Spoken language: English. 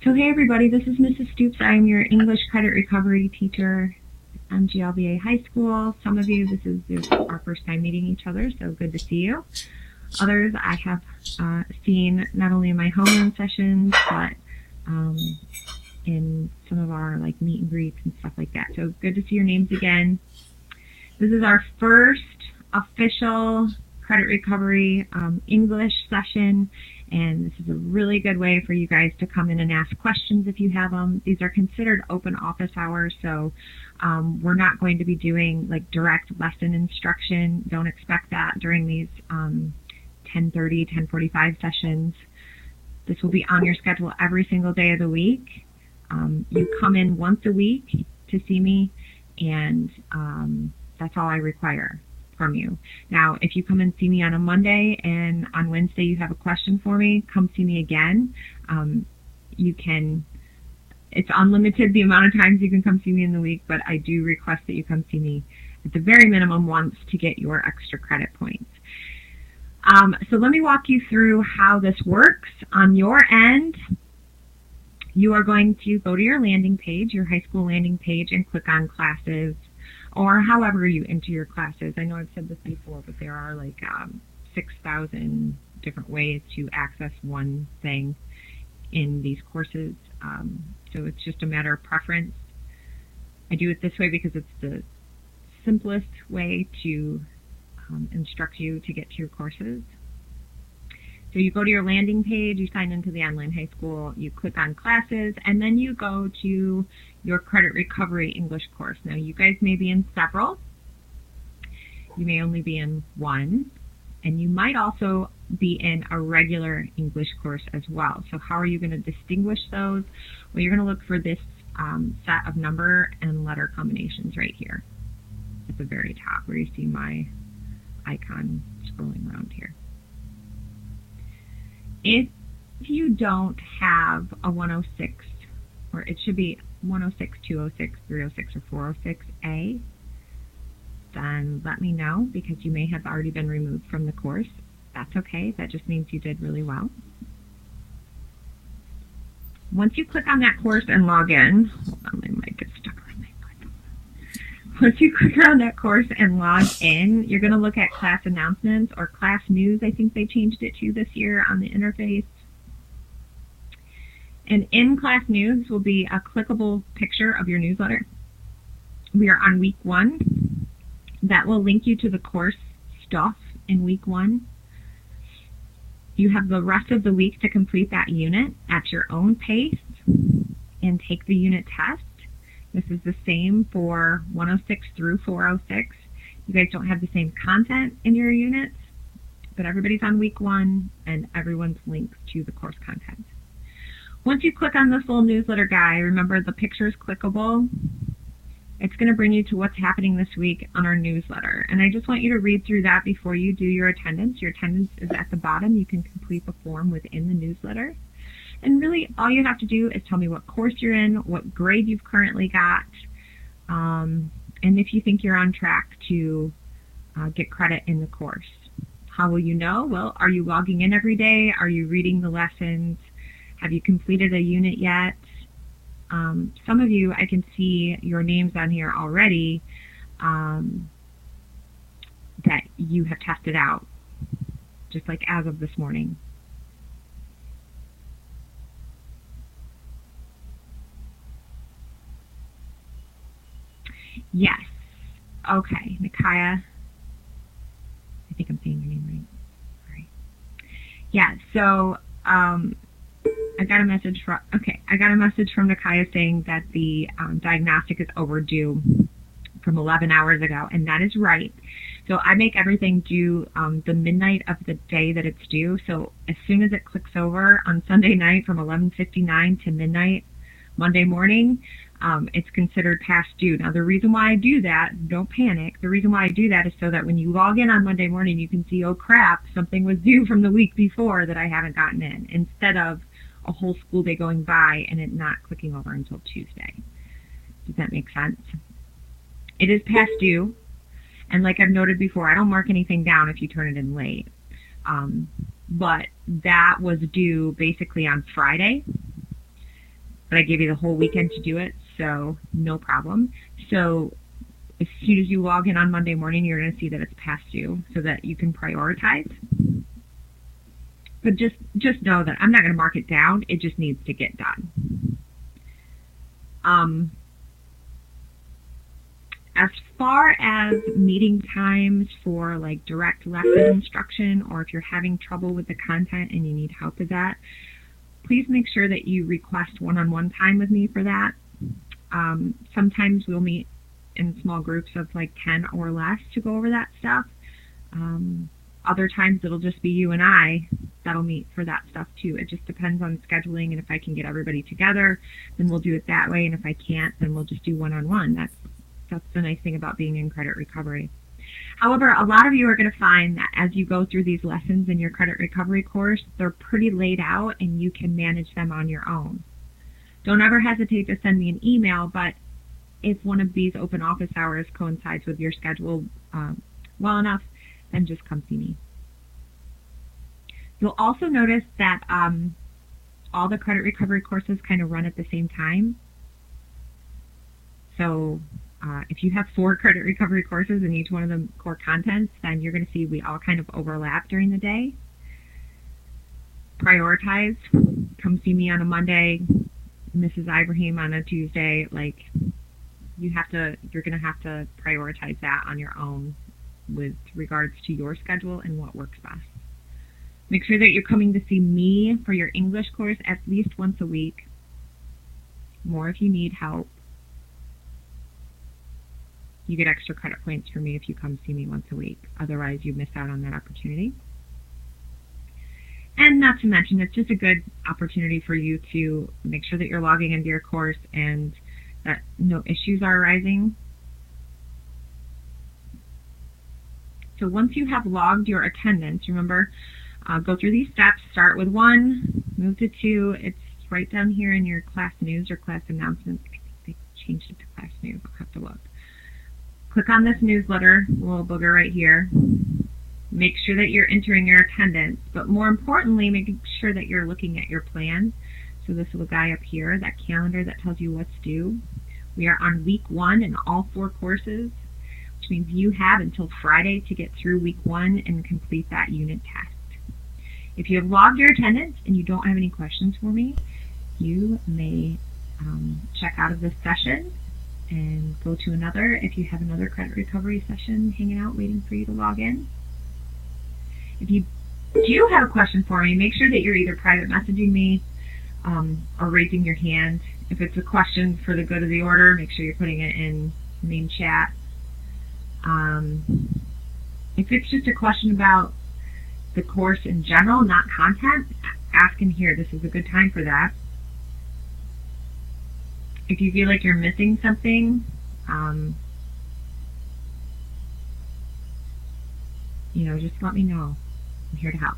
So hey everybody, this is Mrs. Stoops. I am your English credit recovery teacher at MGLVA High School. Some of you, this is our first time meeting each other, so good to see you. Others I have seen not only in my homeroom sessions, but in some of our like meet and greets and stuff like that. So good to see your names again. This is our first official credit recovery English session, and this is a really good way for you guys to come in and ask questions if you have them. These are considered open office hours, so we're not going to be doing like direct lesson instruction. Don't expect that during these 10:30, 10:45 sessions. This will be on your schedule every single day of the week. You come in once a week to see me, and that's all I require from you. Now, if you come and see me on a Monday and on Wednesday you have a question for me, come see me again. You can, it's unlimited the amount of times you can come see me in the week, but I do request that you come see me at the very minimum once to get your extra credit points. So let me walk you through how this works. On your end, you are going to go to your landing page, your high school landing page, and click on classes, or however you enter your classes. I know I've said this before, but there are like 6,000 different ways to access one thing in these courses. So it's just a matter of preference. I do it this way because it's the simplest way to instruct you to get to your courses. So you go to your landing page, you sign into the online high school, you click on classes, and then you go to your credit recovery English course. Now you guys may be in several, you may only be in one, and you might also be in a regular English course as well. So how are you going to distinguish those? Well, you're going to look for this set of number and letter combinations right here at the very top where you see my icon scrolling around here. If you don't have a 106, or it should be 106, 206, 306, or 406A, then let me know, because you may have already been removed from the course. That's okay. That just means you did really well. Once you click on that course and log in, hold on, my mic is stuck on my foot. Once you click on that course and log in, you're going to look at class announcements or class news. I think they changed it to this year on the interface. And in class news will be a clickable picture of your newsletter. We are on week 1. That will link you to the course stuff in week 1. You have the rest of the week to complete that unit at your own pace and take the unit test. This is the same for 106 through 406. You guys don't have the same content in your units, but everybody's on week 1 and everyone's linked to the course content. Once you click on this little newsletter guy, remember the picture is clickable. It's going to bring you to what's happening this week on our newsletter. And I just want you to read through that before you do your attendance. Your attendance is at the bottom. You can complete the form within the newsletter. And really, all you have to do is tell me what course you're in, what grade you've currently got, and if you think you're on track to get credit in the course. How will you know? Well, are you logging in every day? Are you reading the lessons? Have you completed a unit yet? Some of you, I can see your names on here already that you have tested out, just like as of this morning. Yes. Okay, Micaiah. I think I'm saying your name right. All right. Yeah, so I got a message from Micaiah saying that the diagnostic is overdue from 11 hours ago, and that is right. So I make everything due the midnight of the day that it's due. So as soon as it clicks over on Sunday night from 11:59 to midnight Monday morning, it's considered past due. Now the reason why I do that, don't panic, the reason why I do that is so that when you log in on Monday morning you can see, oh crap, something was due from the week before that I haven't gotten in, instead of a whole school day going by and it not clicking over until Tuesday. Does that make sense? It is past due, and like I've noted before, I don't mark anything down if you turn it in late. But that was due basically on Friday. but I gave you the whole weekend to do it, so no problem. So as soon as you log in on Monday morning, you're going to see that it's past due so that you can prioritize. But just know that I'm not going to mark it down. It just needs to get done. As far as meeting times for like direct lesson instruction, or if you're having trouble with the content and you need help with that, please make sure that you request one-on-one time with me for that. Sometimes we'll meet in small groups of like 10 or less to go over that stuff. Other times it'll just be you and I that'll meet for that stuff too. It just depends on scheduling, and if I can get everybody together, then we'll do it that way, and if I can't, then we'll just do one-on-one. That's the nice thing about being in credit recovery. However, a lot of you are going to find that as you go through these lessons in your credit recovery course, they're pretty laid out and you can manage them on your own. Don't ever hesitate to send me an email, but if one of these open office hours coincides with your schedule well enough, then just come see me. You'll also notice that all the credit recovery courses kind of run at the same time. So if you have 4 credit recovery courses and each one of them core contents, then you're going to see we all kind of overlap during the day. Prioritize. Come see me on a Monday, Mrs. Ibrahim on a Tuesday. Like, you're going to have to prioritize that on your own with regards to your schedule and what works best. Make sure that you're coming to see me for your English course at least once a week. More if you need help. You get extra credit points for me if you come see me once a week. Otherwise, you miss out on that opportunity. And not to mention, it's just a good opportunity for you to make sure that you're logging into your course and that no issues are arising. So once you have logged your attendance, remember, go through these steps. Start with 1, move to 2. It's right down here in your class news or class announcements. I think they changed it to class news. I'll have to look. Click on this newsletter, little booger right here. Make sure that you're entering your attendance, but more importantly, making sure that you're looking at your plan. So this little guy up here, that calendar that tells you what's due. We are on week 1 in all 4 courses, which means you have until Friday to get through week 1 and complete that unit test. If you have logged your attendance and you don't have any questions for me, you may check out of this session and go to another if you have another credit recovery session hanging out waiting for you to log in. If you do have a question for me, make sure that you're either private messaging me or raising your hand. If it's a question for the good of the order, make sure you're putting it in main chat. If it's just a question about the course in general, not content, ask in here. This is a good time for that. If you feel like you're missing something, just let me know. I'm here to help.